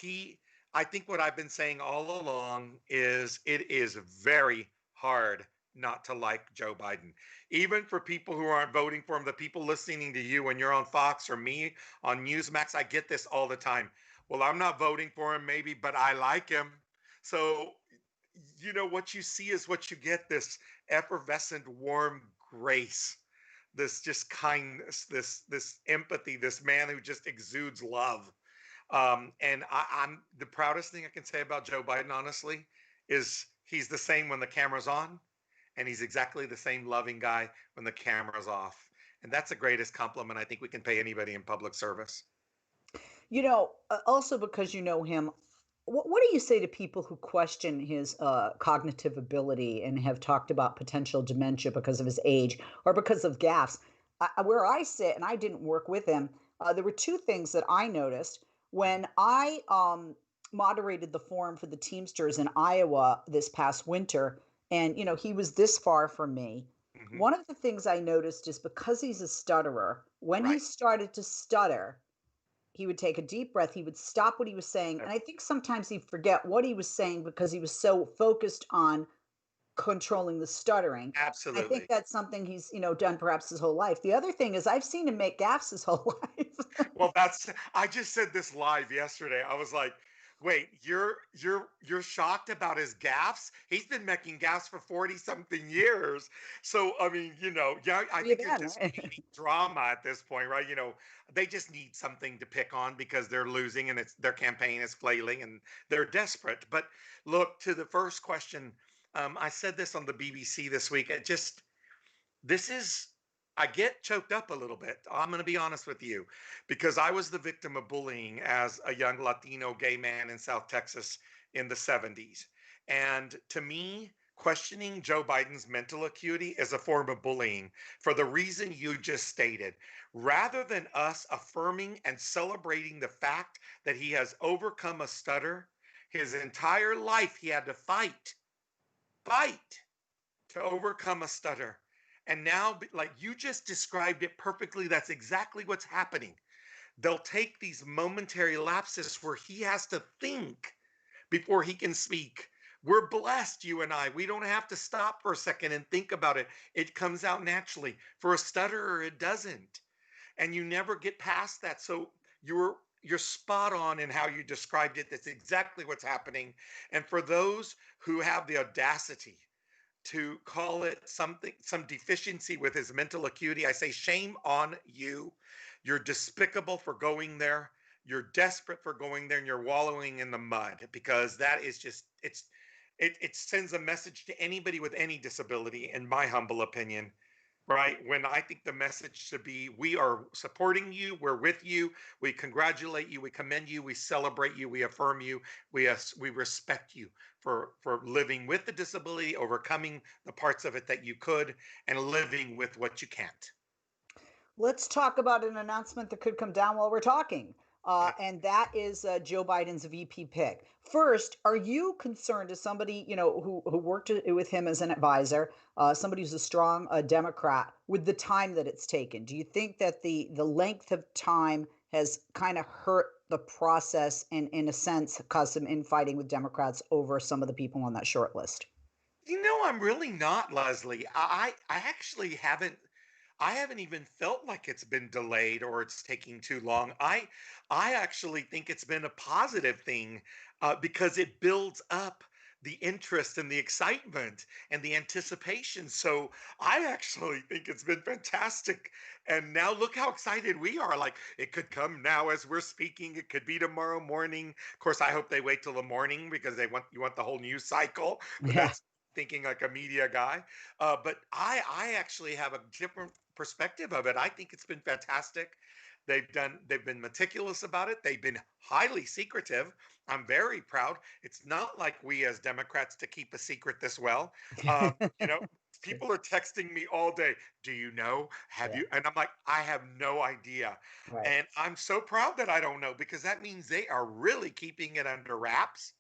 I think what I've been saying all along is it is very hard not to like Joe Biden. Even for people who aren't voting for him, the people listening to you when you're on Fox or me on Newsmax, I get this all the time. Well, I'm not voting for him, maybe, but I like him. So, what you see is what you get, this effervescent, warm grace, this just kindness, this empathy, this man who just exudes love. And I'm the proudest thing I can say about Joe Biden, honestly, is he's the same when the camera's on, and he's exactly the same loving guy when the camera's off. And that's the greatest compliment I think we can pay anybody in public service. Also because you know him, what do you say to people who question his cognitive ability and have talked about potential dementia because of his age or because of gaffes? Where I sit, and I didn't work with him, there were two things that I noticed when I moderated the forum for the Teamsters in Iowa this past winter. And, he was this far from me. Mhm. One of the things I noticed is because he's a stutterer, when he Right. started to stutter, he would take a deep breath, he would stop what he was saying. And I think sometimes he'd forget what he was saying because he was so focused on controlling the stuttering. I think Absolutely. that's something he's, done perhaps his whole life. The other thing is I've seen him make gaffes his whole life. Well, I just said this live yesterday. I was like, wait, you're shocked about his gaffes? He's been making gaffes for 40 something years. So I mean, yeah, I think you're Again, just right? feeding drama at this point, right? They just need something to pick on because they're losing and their campaign is flailing and they're desperate. But look, to the first question, I said this on the BBC this week. This is, I get choked up a little bit. I'm going to be honest with you, because I was the victim of bullying as a young Latino gay man in South Texas in the 70s. And to me, questioning Joe Biden's mental acuity is a form of bullying for the reason you just stated. Rather than us affirming and celebrating the fact that he has overcome a stutter, his entire life he had to fight to overcome a stutter. And now, like you just described it perfectly, that's exactly what's happening. They'll take these momentary lapses where he has to think before he can speak. We're blessed, you and I. We don't have to stop for a second and think about it. It comes out naturally. For a stutterer, it doesn't. And you never get past that. So you're spot on in how you described it. That's exactly what's happening. And for those who have the audacity to call it something, some deficiency with his mental acuity. I say, shame on you. You're despicable for going there. You're desperate for going there, and you're wallowing in the mud, because that is just, it sends a message to anybody with any disability, in my humble opinion, right? When I think the message should be, we are supporting you, we're with you, we congratulate you, we commend you, we celebrate you, we affirm you, we respect you for living with the disability, overcoming the parts of it that you could, and living with what you can't. Let's talk about an announcement that could come down while we're talking. And that is Joe Biden's VP pick. First, are you concerned, as somebody who worked with him as an advisor, somebody who's a strong Democrat, with the time that it's taken? Do you think that the length of time has kind of hurt the process and, in a sense, caused some infighting with Democrats over some of the people on that short list? I'm really not, Leslie. I actually haven't. I haven't even felt like it's been delayed or it's taking too long. I actually think it's been a positive thing, because it builds up the interest and the excitement and the anticipation. So I actually think it's been fantastic. And now look how excited we are. Like, it could come now as we're speaking. It could be tomorrow morning. Of course, I hope they wait till the morning, because you want the whole news cycle. But Yeah. that's thinking like a media guy. But I actually have a different perspective of it. I think it's been fantastic. They've been meticulous about it. They've been highly secretive. I'm very proud. It's not like we as Democrats to keep a secret this well. You know, people are texting me all day. Do you know? Have you? And I'm like, I have no idea. Right. And I'm so proud that I don't know, because that means they are really keeping it under wraps.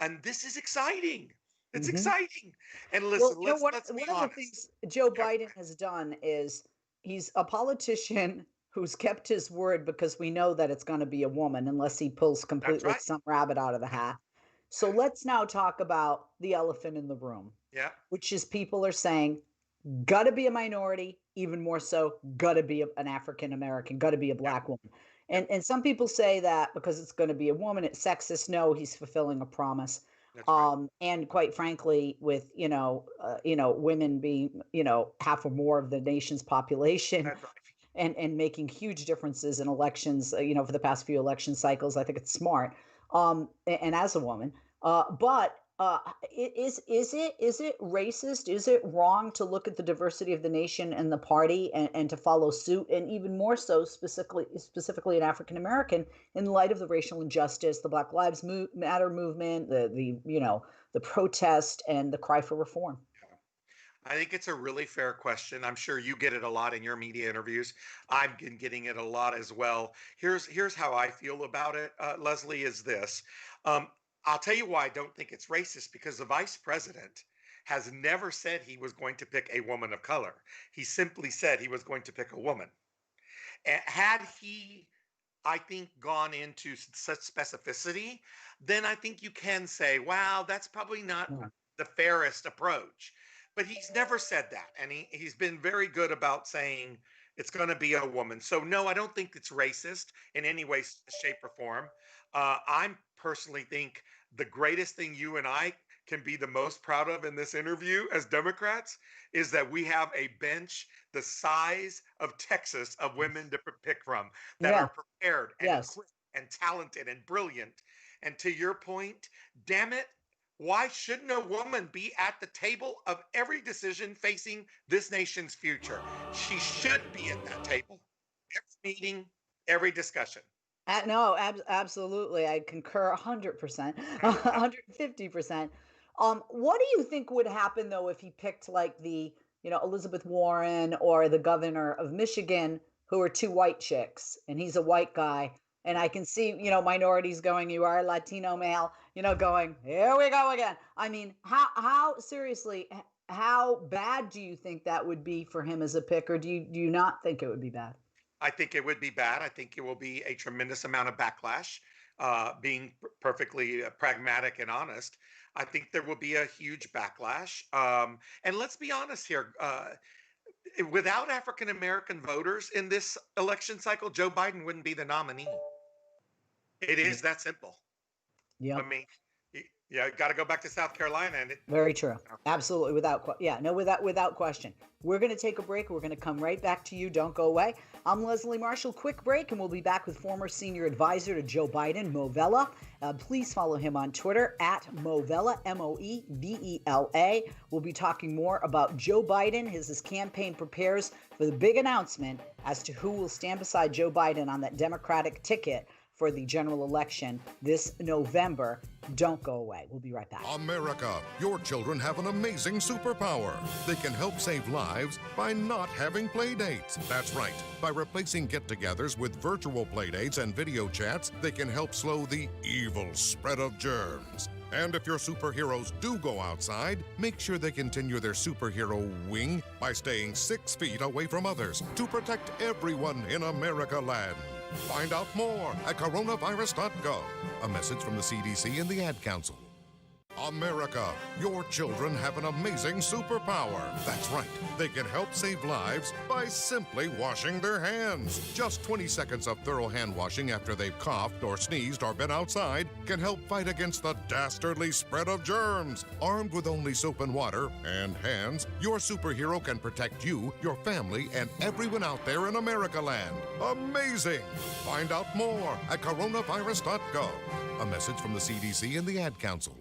And this is exciting. It's Mhm. exciting. And Well, listen, you know what? let's be One of the honest. things Joe Biden has done is he's a politician who's kept his word, because we know that it's going to be a woman unless he pulls That's completely right. some rabbit out of the hat. So let's now talk about the elephant in the room, Yeah. which is people are saying, got to be a minority, even more so, got to be an African American, got to be a black woman. And some people say that because it's going to be a woman, it's sexist. No, he's fulfilling a promise. That's right. And quite frankly, with women being half or more of the nation's population, That's right. and making huge differences in elections, for the past few election cycles, I think it's smart. And as a woman, but is it racist? Is it wrong to look at the diversity of the nation and the party, and to follow suit, and even more so specifically an African American, in light of the racial injustice, the Black Lives Matter movement, the protest, and the cry for reform? I think it's a really fair question. I'm sure you get it a lot in your media interviews. I've been getting it a lot as well. Here's how I feel about it, Leslie. Is this? Um, I'll tell you why I don't think it's racist, because the vice president has never said he was going to pick a woman of color. He simply said he was going to pick a woman. And had he, I think, gone into such specificity, then I think you can say, wow, that's probably not the fairest approach. But he's never said that. And he's been very good about saying it's going to be a woman. So, no, I don't think it's racist in any way, shape, or form. I personally think the greatest thing you and I can be the most proud of in this interview as Democrats is that we have a bench the size of Texas of women to pick from, that Yeah. are prepared and Yes. equipped and talented and brilliant. And to your point, damn it, why shouldn't a woman be at the table of every decision facing this nation's future? She should be at that table, every meeting, every discussion. No, absolutely. I concur 100%, 150%. What do you think would happen though if he picked like Elizabeth Warren or the governor of Michigan, who are two white chicks, and he's a white guy, and I can see, minorities going, "You are a Latino male," going, "Here we go again." I mean, how seriously, how bad do you think that would be for him as a pick, or do you not think it would be bad? I think it would be bad. I think it will be a tremendous amount of backlash. Being perfectly pragmatic and honest, I think there will be a huge backlash. And let's be honest here, without African American voters in this election cycle, Joe Biden wouldn't be the nominee. It is that simple. I Yep. mean, Yeah, got to go back to South Carolina. And Very true. Absolutely. Without question. We're going to take a break. We're going to come right back to you. Don't go away. I'm Leslie Marshall. Quick break, and we'll be back with former senior advisor to Joe Biden, Mo Vela. Please follow him on Twitter at Movella, Moevela. We'll be talking more about Joe Biden as his campaign prepares for the big announcement as to who will stand beside Joe Biden on that Democratic ticket for the general election this November. Don't go away. We'll be right back. America, your children have an amazing superpower. They can help save lives by not having play dates. That's right. By replacing get-togethers with virtual play dates and video chats, they can help slow the evil spread of germs. And if your superheroes do go outside, make sure they continue their superhero wing by staying 6 feet away from others to protect everyone in America land. Find out more at coronavirus.gov. A message from the CDC and the Ad Council. America, your children have an amazing superpower. That's right. They can help save lives by simply washing their hands. Just 20 seconds of thorough hand washing after they've coughed or sneezed or been outside can help fight against the dastardly spread of germs. Armed with only soap and water and hands, your superhero can protect you, your family, and everyone out there in America land. Amazing! Find out more at coronavirus.gov. A message from the CDC and the Ad Council.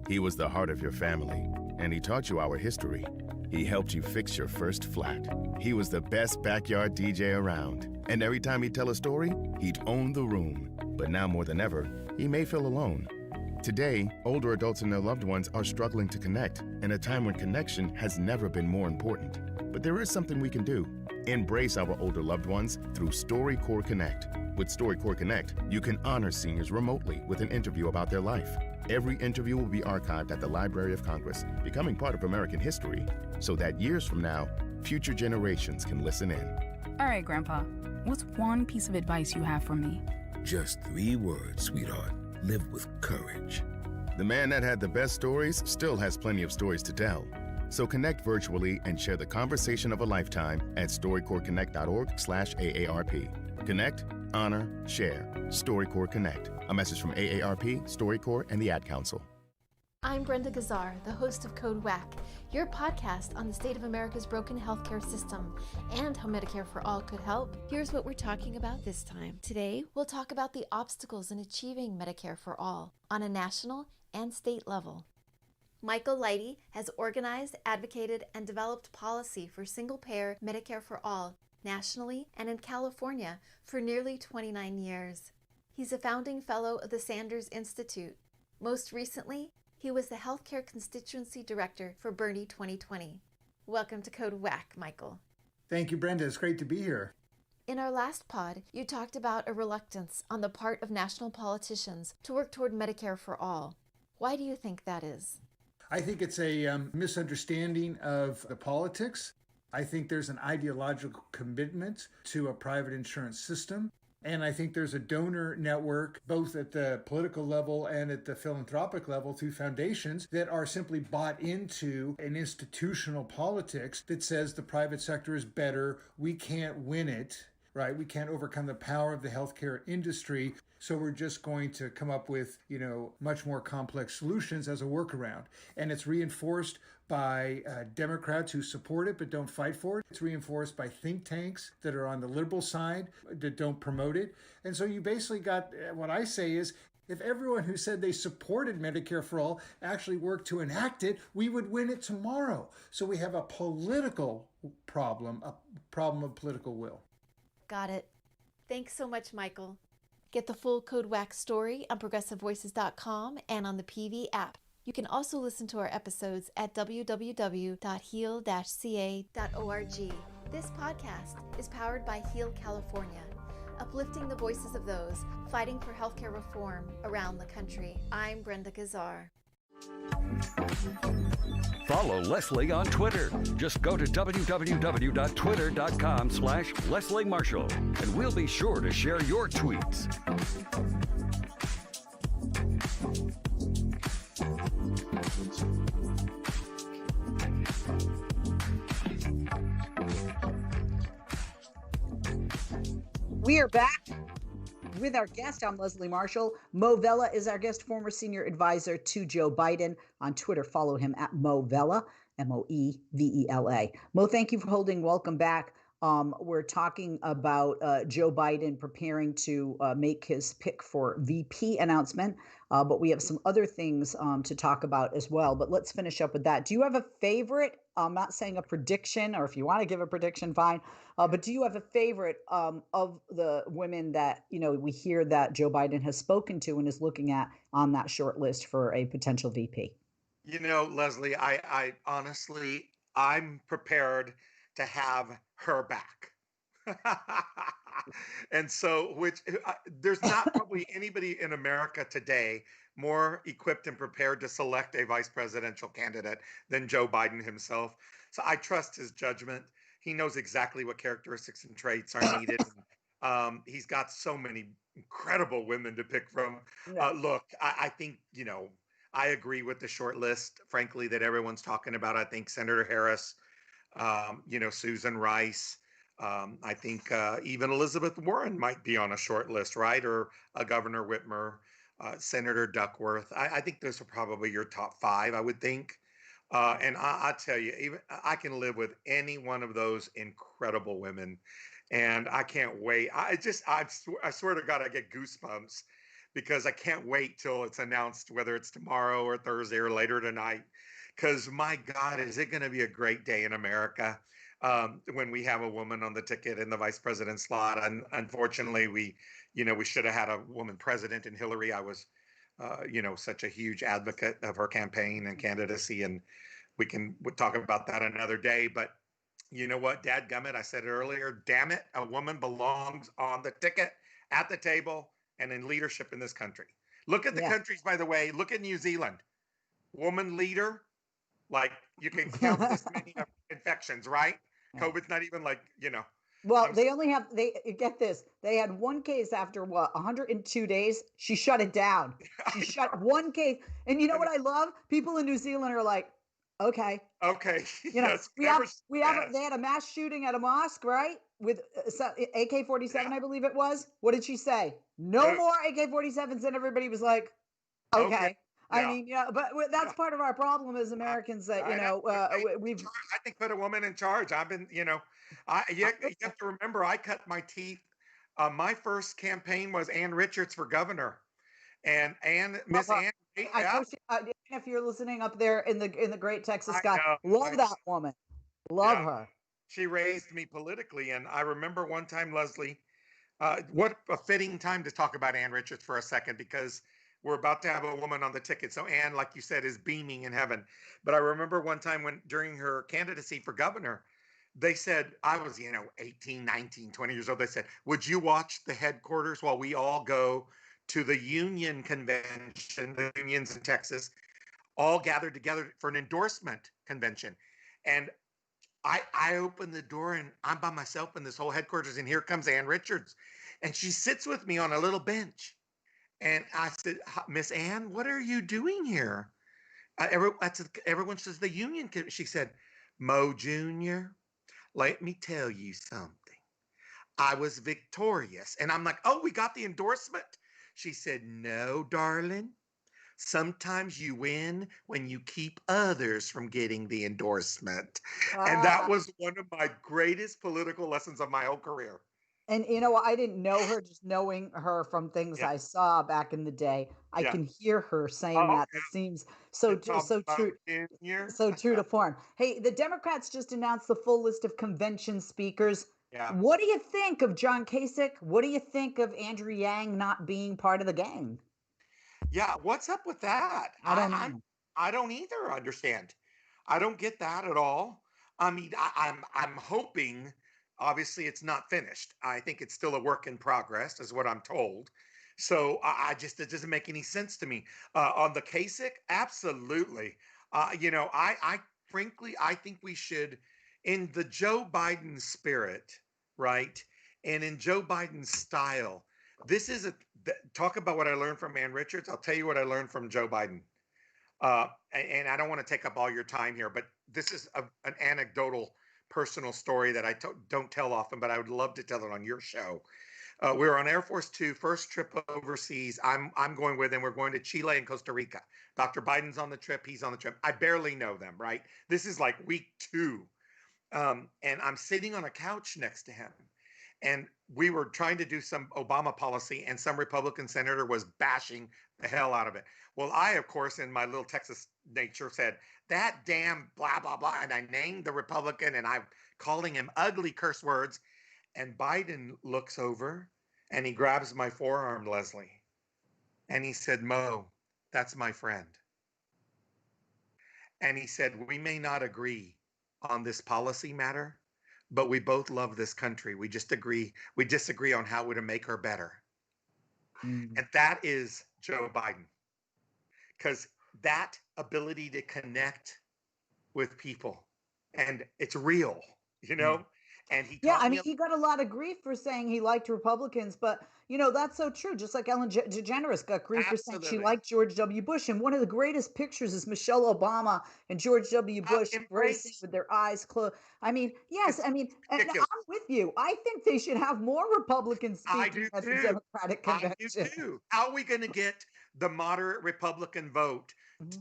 He was the heart of your family, and he taught you our history. He helped you fix your first flat. He was the best backyard DJ around, and every time he'd tell a story, he'd own the room. But now more than ever, he may feel alone. Today, older adults and their loved ones are struggling to connect, in a time when connection has never been more important. But there is something we can do. Embrace our older loved ones through StoryCorps Connect. With StoryCorps Connect, you can honor seniors remotely with an interview about their life. Every interview will be archived at the Library of Congress, becoming part of American history, so that years from now, future generations can listen in. All right, Grandpa, what's one piece of advice you have for me? Just 3 words, sweetheart. Live with courage. The man that had the best stories still has plenty of stories to tell. So connect virtually and share the conversation of a lifetime at storycorpsconnect.org/AARP. Connect, honor, share. StoryCorps Connect. A message from AARP, StoryCorps, and the Ad Council. I'm Brenda Gazar, the host of Code WAC, your podcast on the state of America's broken healthcare system and how Medicare for All could help. Here's what we're talking about this time. Today, we'll talk about the obstacles in achieving Medicare for All on a national and state level. Michael Leidy has organized, advocated, and developed policy for single-payer Medicare for All nationally and in California for nearly 29 years. He's a founding fellow of the Sanders Institute. Most recently, he was the Healthcare Constituency Director for Bernie 2020. Welcome to Code WAC, Michael. Thank you, Brenda. It's great to be here. In our last pod, you talked about a reluctance on the part of national politicians to work toward Medicare for All. Why do you think that is? I think it's a misunderstanding of the politics. I think there's an ideological commitment to a private insurance system. And I think there's a donor network, both at the political level and at the philanthropic level through foundations that are simply bought into an institutional politics that says the private sector is better. We can't win it, right? We can't overcome the power of the healthcare industry. So we're just going to come up with, much more complex solutions as a workaround. And it's reinforced by Democrats who support it but don't fight for it. It's reinforced by think tanks that are on the liberal side that don't promote it. And so you basically got, what I say is, if everyone who said they supported Medicare for All actually worked to enact it, we would win it tomorrow. So we have a political problem, a problem of political will. Got it. Thanks so much, Michael. Get the full Code WAC story on progressivevoices.com and on the PV app. You can also listen to our episodes at www.heal-ca.org. This podcast is powered by Heal California, uplifting the voices of those fighting for healthcare reform around the country. I'm Brenda Gazar. Follow Leslie on Twitter. Just go to www.twitter.com/Leslie Marshall, and we'll be sure to share your tweets. We are back. with our guest. I'm Leslie Marshall. Mo Vela is our guest, former senior advisor to Joe Biden. On Twitter, follow him at Mo Vela, Moevela. Mo, thank you for holding. Welcome back. We're talking about Joe Biden preparing to make his pick for VP announcement, but we have some other things to talk about as well. But let's finish up with that. Do you have a favorite? I'm not saying a prediction, or if you want to give a prediction, fine. But do you have a favorite of the women that we hear that Joe Biden has spoken to and is looking at on that short list for a potential VP? Leslie, I honestly, I'm prepared to have her back. And so, there's not probably anybody in America today more equipped and prepared to select a vice presidential candidate than Joe Biden himself. So I trust his judgment. He knows exactly what characteristics and traits are needed. He's got so many incredible women to pick from. Look, I think, I agree with the short list, frankly, that everyone's talking about. I think Senator Harris, Susan Rice. I think even Elizabeth Warren might be on a short list, right? Or Governor Whitmer, Senator Duckworth. I think those are probably your top five, I would think. And I tell you, even I can live with any one of those incredible women, and I can't wait. I swear to God, I get goosebumps because I can't wait till it's announced, whether it's tomorrow or Thursday or later tonight. Because my God, is it going to be a great day in America when we have a woman on the ticket in the vice president slot? And unfortunately, we should have had a woman president in Hillary. I was, such a huge advocate of her campaign and candidacy, and we'll talk about that another day. But you know what, dadgummit, I said it earlier, damn it, a woman belongs on the ticket, at the table, and in leadership in this country. Look at the countries, by the way. Look at New Zealand. Woman leader, like you can count this many infections, right? COVID's not even Well, they get this. They had one case after 102 days. She shut it down. She shut one case. And you know what I love? People in New Zealand are like, okay. Yes, they had a mass shooting at a mosque, right? With AK-47, I believe it was. What did she say? No more AK-47s. And everybody was like, okay. I mean, but that's part of our problem as Americans that, we've. I think put a woman in charge. I've been, you have to remember, I cut my teeth. My first campaign was Ann Richards for governor, and Miss Ann. I know if you're listening up there in the great Texas sky, love that woman. Love her. She raised me politically, and I remember one time, Leslie, what a fitting time to talk about Ann Richards for a second, because we're about to have a woman on the ticket. So Ann, like you said, is beaming in heaven. But I remember one time during her candidacy for governor, they said, I was, 18, 19, 20 years old. They said, would you watch the headquarters while we all go to the union convention, the unions in Texas, all gathered together for an endorsement convention? And I opened the door and I'm by myself in this whole headquarters, and here comes Ann Richards. And she sits with me on a little bench. And I said, Miss Ann, what are you doing here? Everyone says the union. She said, Mo Jr., let me tell you something. I was victorious. And I'm like, oh, we got the endorsement? She said, no, darling. Sometimes you win when you keep others from getting the endorsement. And that was one of my greatest political lessons of my whole career. And I didn't know her, just knowing her from things I saw back in the day. I can hear her saying that. It seems so true. So true to form. Hey, the Democrats just announced the full list of convention speakers. Yeah. What do you think of John Kasich? What do you think of Andrew Yang not being part of the gang? Yeah, what's up with that? I don't know. I don't either understand. I don't get that at all. I mean, I'm hoping. Obviously, it's not finished. I think it's still a work in progress, is what I'm told. So it doesn't make any sense to me. On the Kasich, absolutely. I frankly, I think we should, in the Joe Biden spirit, right, and in Joe Biden's style. This is talk about what I learned from Ann Richards. I'll tell you what I learned from Joe Biden. And I don't want to take up all your time here, but this is an anecdotal personal story that I don't tell often, but I would love to tell it on your show. We were on Air Force Two, first trip overseas. I'm going with him. We're going to Chile and Costa Rica. Dr. Biden's on the trip. He's on the trip. I barely know them, right? This is like week 2. And I'm sitting on a couch next to him. And we were trying to do some Obama policy, and some Republican senator was bashing the hell out of it. Well, I, of course, in my little Texas nature said, that damn blah, blah, blah. And I named the Republican, and I'm calling him ugly curse words. And Biden looks over and he grabs my forearm, Leslie. And he said, Mo, that's my friend. And he said, we may not agree on this policy matter, but we both love this country. We disagree on how to make her better. And that is Joe Biden. Because that ability to connect with people, and it's real, you know? And he he got a lot of grief for saying he liked Republicans, but that's so true. Just like Ellen DeGeneres got grief for saying she liked George W. Bush. And one of the greatest pictures is Michelle Obama and George W. Bush embracing with their eyes closed. I mean, yes, and I'm with you. I think they should have more Republicans speaking at the Democratic convention. I do too. How are we going to get the moderate Republican vote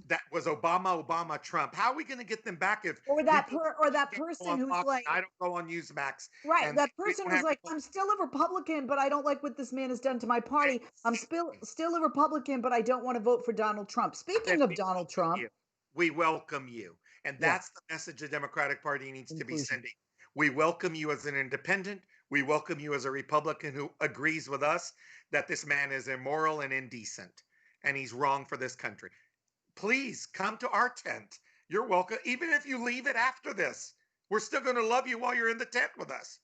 that was Obama, Trump? How are we going to get them back if that person who's like, I don't go on Newsmax, right? That person who's like, I'm still a Republican, but I don't like what this man has done to my party. I'm still a Republican, but I don't want to vote for Donald Trump. Speaking of Donald Trump, we welcome you, and that's the message the Democratic Party needs to be sending. We welcome you as an independent. We welcome you as a Republican who agrees with us that this man is immoral and indecent, and he's wrong for this country. Please come to our tent. You're welcome. Even if you leave it after this, we're still going to love you while you're in the tent with us.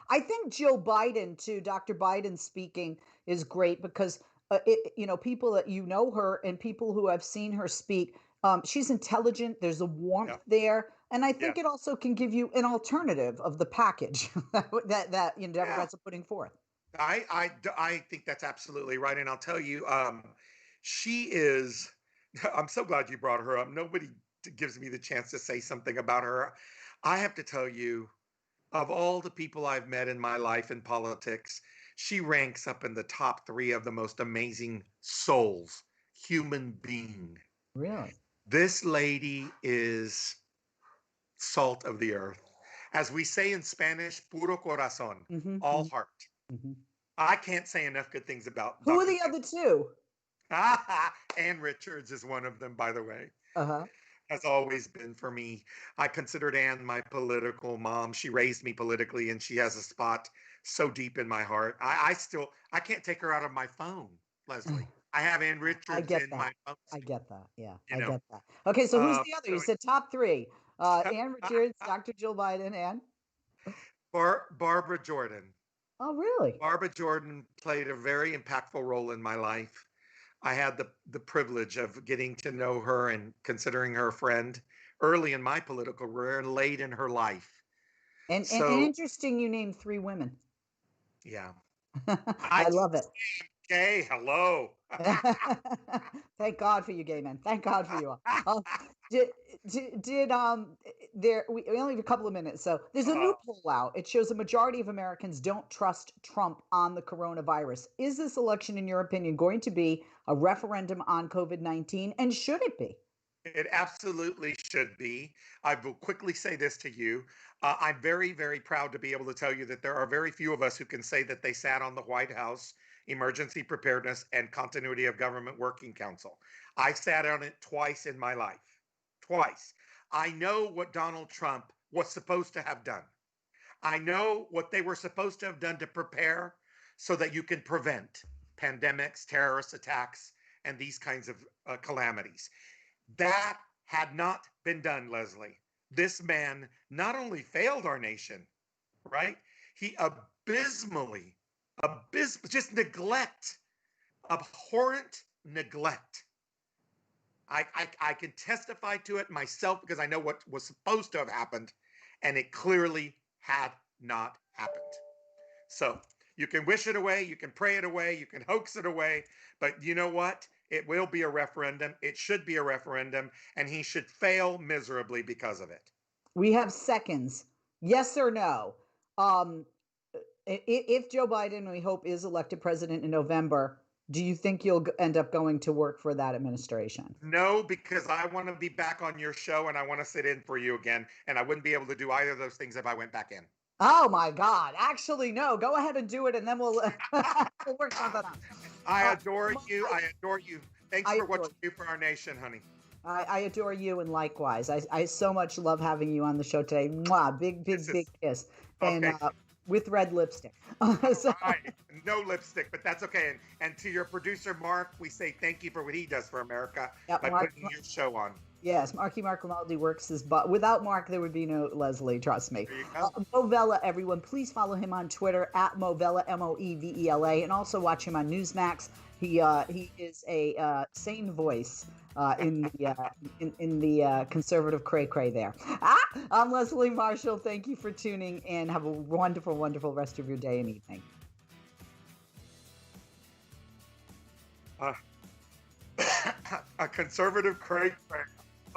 I think Joe Biden, too, Dr. Biden speaking is great because, people that her and people who have seen her speak, she's intelligent. There's a warmth there. And I think it also can give you an alternative of the package that Democrats are putting forth. I think that's absolutely right. And I'll tell you, she is... I'm so glad you brought her up. Nobody gives me the chance to say something about her. I have to tell you, of all the people I've met in my life in politics, she ranks up in the top 3 of the most amazing souls, human being. Really? This lady is salt of the earth. As we say in Spanish, puro corazón, all heart. I can't say enough good things about Who are the other 2? Ann Richards is one of them, by the way. Has always been for me. I considered Ann my political mom. She raised me politically, and she has a spot so deep in my heart. I can't take her out of my phone, Leslie. I have Ann Richards in my phone. I get that. Yeah, I get that. Okay, so who's the other? You said top 3. Ann Richards, Dr. Jill Biden, and? Barbara Jordan. Oh, really? Barbara Jordan played a very impactful role in my life. I had the privilege of getting to know her and considering her a friend early in my political career and late in her life. And interesting, you named 3 women. Yeah. I love it. Okay, hello. Thank God for you, gay men. Thank God for you all. We only have a couple of minutes. So there's a new poll out. It shows a majority of Americans don't trust Trump on the coronavirus. Is this election, in your opinion, going to be a referendum on COVID-19? And should it be? It absolutely should be. I will quickly say this to you. I'm very, very proud to be able to tell you that there are very few of us who can say that they sat on the White House Emergency Preparedness and Continuity of Government Working Council. I sat on it twice in my life. Twice. I know what Donald Trump was supposed to have done. I know what they were supposed to have done to prepare so that you can prevent pandemics, terrorist attacks, and these kinds of calamities. That had not been done, Leslie. This man not only failed our nation, right? He abysmally, just neglect, abhorrent neglect. I can testify to it myself because I know what was supposed to have happened, and it clearly had not happened. So you can wish it away, you can pray it away, you can hoax it away, but you know what? It will be a referendum. It should be a referendum, and he should fail miserably because of it. We have seconds. Yes or no? If Joe Biden, we hope, is elected president in November, do you think you'll end up going to work for that administration? No, because I want to be back on your show and I want to sit in for you again. And I wouldn't be able to do either of those things if I went back in. Oh my God. Actually, no. Go ahead and do it, and then we'll, we'll work something out. I adore you. I adore you. Thanks for what you do for our nation, honey. I adore you, and likewise. I so much love having you on the show today. Mwah, big kiss. And with red lipstick. So. Right. No lipstick, but that's okay. And to your producer, Mark, we say thank you for what he does for America by putting your show on. Yes, Mark Grimaldi works his butt. Without Mark, there would be no Leslie, trust me. There you go. Movella, everyone. Please follow him on Twitter, @Movella, Moevela, and also watch him on Newsmax. He is a sane voice in the conservative cray-cray there. I'm Leslie Marshall. Thank you for tuning in. Have a wonderful, wonderful rest of your day and evening. A conservative cray-cray.